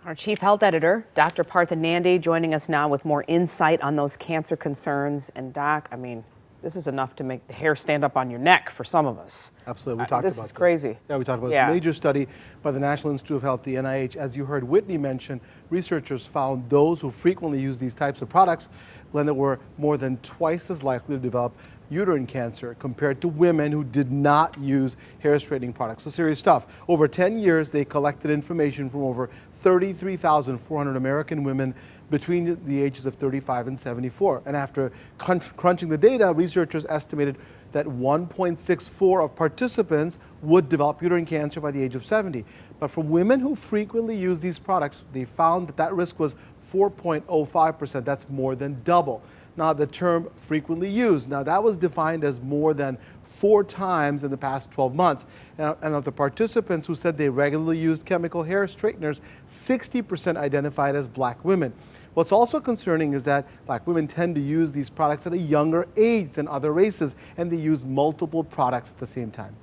Our chief health editor, Dr. Partha Nandi, joining us now with more insight on those cancer concerns. And Doc, I mean, this is enough to make the hair stand up on your neck for some of us. Absolutely, we talked about this. This is crazy. Yeah, we talked about this major study by the National Institute of Health, the NIH. As you heard Whitney mention, researchers found those who frequently use these types of products were more than twice as likely to develop uterine cancer compared to women who did not use hair straightening products. So serious stuff. Over 10 years, they collected information from over 33,400 American women between the ages of 35 and 74. And after crunching the data, researchers estimated that 1.64 of participants would develop uterine cancer by the age of 70. But for women who frequently use these products, they found that that risk was 4.05%. That's more than double. Now, the term frequently used, now that was defined as more than 4 times in the past 12 months. And of the participants who said they regularly used chemical hair straighteners, 60% identified as black women. What's also concerning is that black women tend to use these products at a younger age than other races, and they use multiple products at the same time.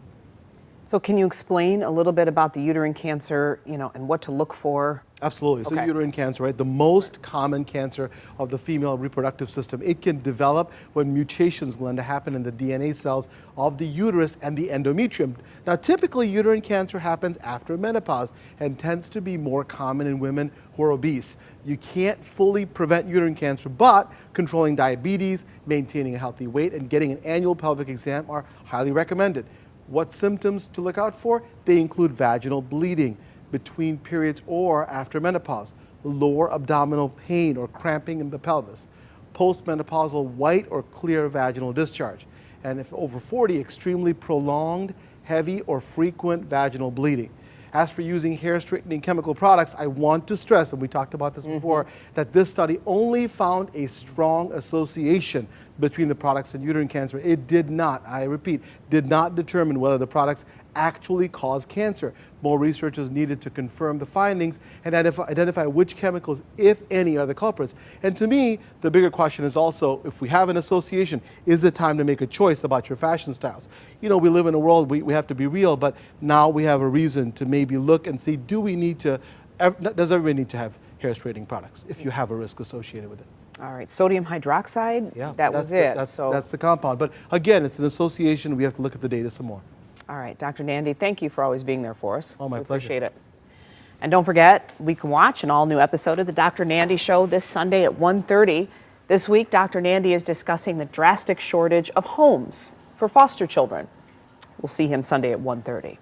So can you explain a little bit about the uterine cancer, and what to look for? Absolutely. So uterine cancer, right? The most common cancer of the female reproductive system. It can develop when mutations begin to happen in the DNA cells of the uterus and the endometrium. Now, typically, uterine cancer happens after menopause and tends to be more common in women who are obese. You can't fully prevent uterine cancer, but controlling diabetes, maintaining a healthy weight, and getting an annual pelvic exam are highly recommended. What symptoms to look out for? They include vaginal bleeding between periods or after menopause, lower abdominal pain or cramping in the pelvis, postmenopausal white or clear vaginal discharge, and if over 40, extremely prolonged, heavy or frequent vaginal bleeding. As for using hair straightening chemical products, I want to stress, and we talked about this before, that this study only found a strong association between the products and uterine cancer. It did not, I repeat, did not determine whether the products actually cause cancer. More research is needed to confirm the findings and identify which chemicals, if any, are the culprits. And to me, the bigger question is also, if we have an association, is it time to make a choice about your fashion styles? We live in a world, we have to be real, but now we have a reason to maybe look and see, does everybody need to have hair straightening products if you have a risk associated with it? All right, sodium hydroxide, that was it. That's the compound. But again, it's an association. We have to look at the data some more. All right, Dr. Nandi, thank you for always being there for us. Oh, my pleasure. Appreciate it. And don't forget, we can watch an all-new episode of the Dr. Nandi Show this Sunday at 1:30. This week, Dr. Nandi is discussing the drastic shortage of homes for foster children. We'll see him Sunday at 1:30.